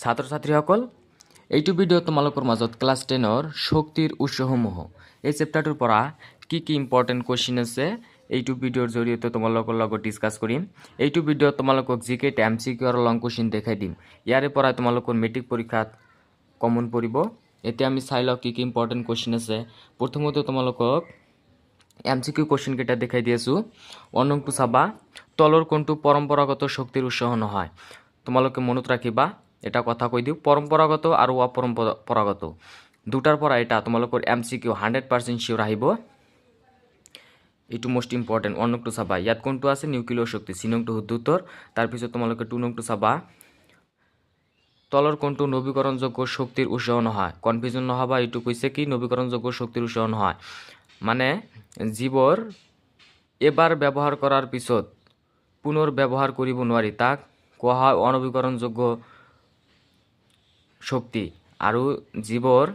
ছাত্ৰ ছাত্ৰীসকল এইটো ভিডিঅ' তোমালোকৰ মাজত ক্লাছ 10ৰ শক্তিৰ উৎসসমূহ এই চেপ্টাৰটোৰ পৰা কি ইম্পৰ্টেণ্ট কুৱেশ্যন আছে এইটো ভিডিঅ'ৰ জৰিয়তে তোমালোকৰ লগত ডিছকাছ কৰিম। এইটো ভিডিঅ'ত তোমালোকক জিকে এমচিকিউ আৰু লং কুৱেশ্যন দেখাই দিম। ইয়াৰে পৰা তোমালোকৰ মেট্ৰিক পৰীক্ষাত কমন পৰিব। এতিয়া আমি চাই লওঁ কি ইম্পৰ্টেণ্ট কুৱেশ্যন আছে। প্ৰথমতে তোমালোকক এমচিকিউ কুৱেশ্যন কেইটা দেখাই দি আছোঁ। অনংটো চাবা, তলৰ কোনটো পৰম্পৰাগত শক্তিৰ উৎস নহয়। তোমালোকে মনত ৰাখিবা, এটা কথা কৈ দিওঁ, পৰম্পৰাগত আৰু অপৰম্পৰাগত দুটাৰ পৰা এটা তোমালোকৰ এমচিকিউ 100% চিয়ৰ আহিব। এইটো মোষ্ট ইম্পৰ্টেণ্ট। 1 নংটো চাবা, ইয়াত কোনটো আছে নিউক্লিয়াৰ শক্তি, 3 নংটো শুদ্ধ উত্তৰ। তাৰপিছত তোমালোকে 2 নংটো চাবা, তলৰ কোনটো নৱীকৰণযোগ্য শক্তিৰ উৎস নহয়। কনফিউজন নহবা, এইটো কৈছে কি নৱীকৰণযোগ্য শক্তিৰ উৎস নহয়, মানে যিবোৰ এবাৰ ব্যৱহাৰ কৰাৰ পিছত পুনৰ ব্যৱহাৰ কৰিব নোৱাৰি তাক কোৱা হয় অনৱীকৰণযোগ্য শক্তি, আৰু যিবোৰ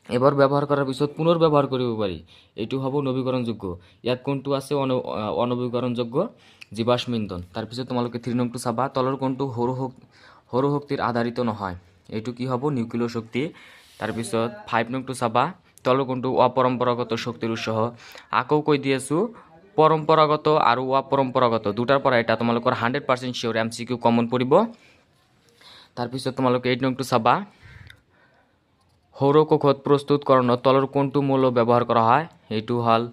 এবাৰ ব্যৱহাৰ কৰাৰ পিছত পুনৰ ব্যৱহাৰ কৰিব পাৰি এইটো হ'ব নৱীকৰণযোগ্য। ইয়াত কোনটো আছে অনৱীকৰণযোগ্য, জীৱাশ্ম ইন্ধন। তাৰপিছত তোমালোকে 3 নংটো চাবা, তলৰ কোনটো সৌৰ শক্তিৰ আধাৰিত নহয়, এইটো কি হ'ব নিউক্লিয়াৰ শক্তি। তাৰপিছত 5 নংটো চাবা, তলৰ কোনটো অপৰম্পৰাগত শক্তিৰ উৎস। আকৌ কৈ দি আছোঁ, পৰম্পৰাগত আৰু অপৰম্পৰাগত দুটাৰ পৰা এটা তোমালোকৰ 100% চিয়ৰ এমচিকিউ কমন পৰিব। তাৰপিছত তোমালোকে 8 নংটো চাবা, সৌৰকোষত প্ৰস্তুতকৰণত তলৰ কোনটো মৌল ব্যৱহাৰ কৰা হয়, এইটো হ'ল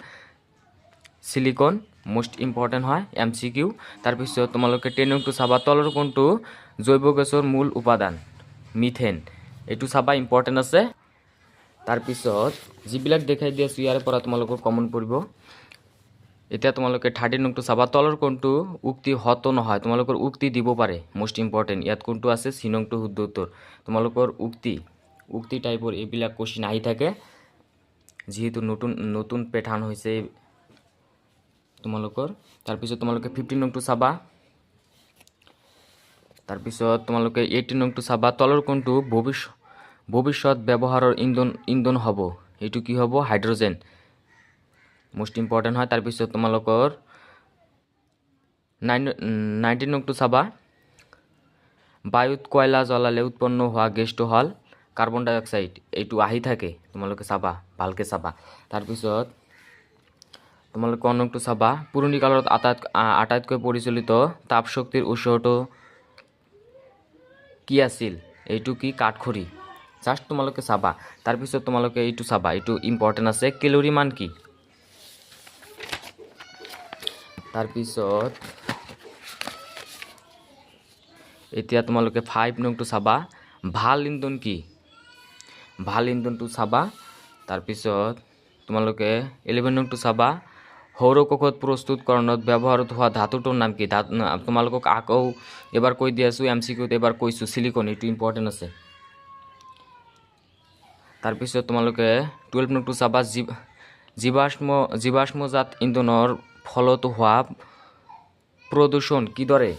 সিলিকন। মোষ্ট ইম্পৰ্টেণ্ট হয় এমচিকিউ। তাৰপিছত তোমালোকে 10 নংটো চাবা, তলৰ কোনটো জৈৱ গেছৰ মূল উপাদান, মিথেন, এইটো চাবা, ইম্পৰ্টেণ্ট আছে। তাৰপিছত যিবিলাক দেখাই দি আছোঁ ইয়াৰ পৰা তোমালোকৰ কমন পৰিব। এতিয়া তোমালোকে 13 নংটো চাবা, তলৰ কোনটো উক্তি হত নহয়, তোমালোকৰ উক্তি দিব পাৰে, মোষ্ট ইম্পৰ্টেণ্ট। ইয়াত কোনটো আছে 3 নংটো শুদ্ধ উত্তৰ। তোমালোকৰ উক্তি টাইপৰ এইবিলাক কুৱেশ্যন আহি থাকে, যিহেতু নতুন পেটাৰ্ণ হৈছে তোমালোকৰ। তাৰপিছত তোমালোকে 15 নংটো চাবা, তাৰপিছত তোমালোকে 18 নংটো চাবা, তলৰ কোনটো ভৱিষ্যত ব্যৱহাৰৰ ইন্ধন হ'ব, এইটো কি হ'ব হাইড্ৰজেন, মোষ্ট ইম্পৰ্টেণ্ট হয়। তাৰপিছত তোমালোকৰ 19 নংটো চাবা, বায়ুত কয়লা জ্বলালে উৎপন্ন হোৱা গেছটো হ'ল কাৰ্বন ডাই অক্সাইড, এইটো আহি থাকে, তোমালোকে চাবা, ভালকৈ চাবা। তাৰপিছত তোমালোকে 1 নংটো চাবা, পুৰণি কালত আটাইতকৈ পৰিচালিত তাপ শক্তিৰ উৎসটো কি আছিল, এইটো কি কাঠখৰি, জাষ্ট তোমালোকে চাবা। তাৰপিছত তোমালোকে এইটো চাবা, এইটো ইম্পৰ্টেণ্ট আছে, কেলৰি মান কি। তাৰপিছত এতিয়া তোমালোকে 5 নংটো চাবা, ভাল ইন্ধন কি, ভাল ইন্ধনটো চাবা। তাৰপিছত তোমালোকে 11 নংটো চাবা, সৌৰকোষত প্ৰস্তুতকৰণত ব্যৱহৃত হোৱা ধাতুটোৰ নাম কি। তোমালোকক আকৌ এবাৰ কৈ দি আছোঁ, এমচিকিউত এবাৰ কৈছোঁ, সিলিকন, এইটো ইম্পৰ্টেণ্ট আছে। তাৰপিছত তোমালোকে 12 নংটো চাবা, জীৱাশ্মজাত ইন্ধনৰ ফলত হোৱা প্ৰদূষণ কিদৰে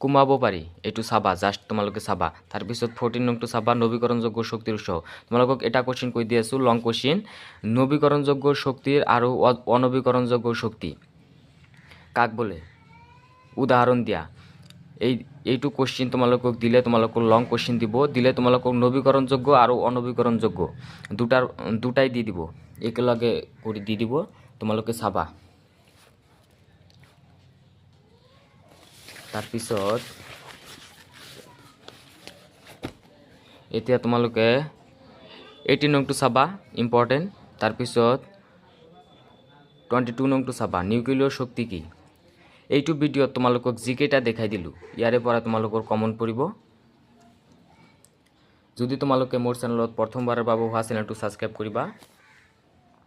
কমাব পাৰি, এইটো চাবা, জাষ্ট তোমালোকে চাবা। তাৰপিছত 14 নংটো চাবা, নৱীকৰণযোগ্য শক্তিৰ উৎস। তোমালোকক এটা কুৱেশ্যন কৈ দি আছোঁ, লং কুৱেশ্যন, নৱীকৰণযোগ্য শক্তিৰ আৰু অনৱীকৰণযোগ্য শক্তি কাক বোলে, উদাহৰণ দিয়া। এইটো কুৱেশ্যন তোমালোকক দিলে তোমালোকক লং কুৱেশ্যন দিব, দিলে তোমালোকক নৱীকৰণযোগ্য আৰু অনৱীকৰণযোগ্য দুটাই দি দিব, একেলগে কৰি দি দিব, তোমালোকে চাবা। তাৰপিছত এতিয়া তোমালোকে 18 নংটো চাবা, ইম্পৰ্টেণ্ট। তাৰপিছত 22 নংটো চাবা, নিউক্লিয়াৰ শক্তি কি। এইটো ভিডিঅ'ত তোমালোকক যিকেইটা দেখাই দিলোঁ ইয়াৰে পৰা তোমালোকৰ কমন পৰিব। যদি তোমালোকে মোৰ চেনেলত প্ৰথমবাৰৰ বাবে হোৱা চেনেলটো ছাবস্ক্ৰাইব কৰিবা।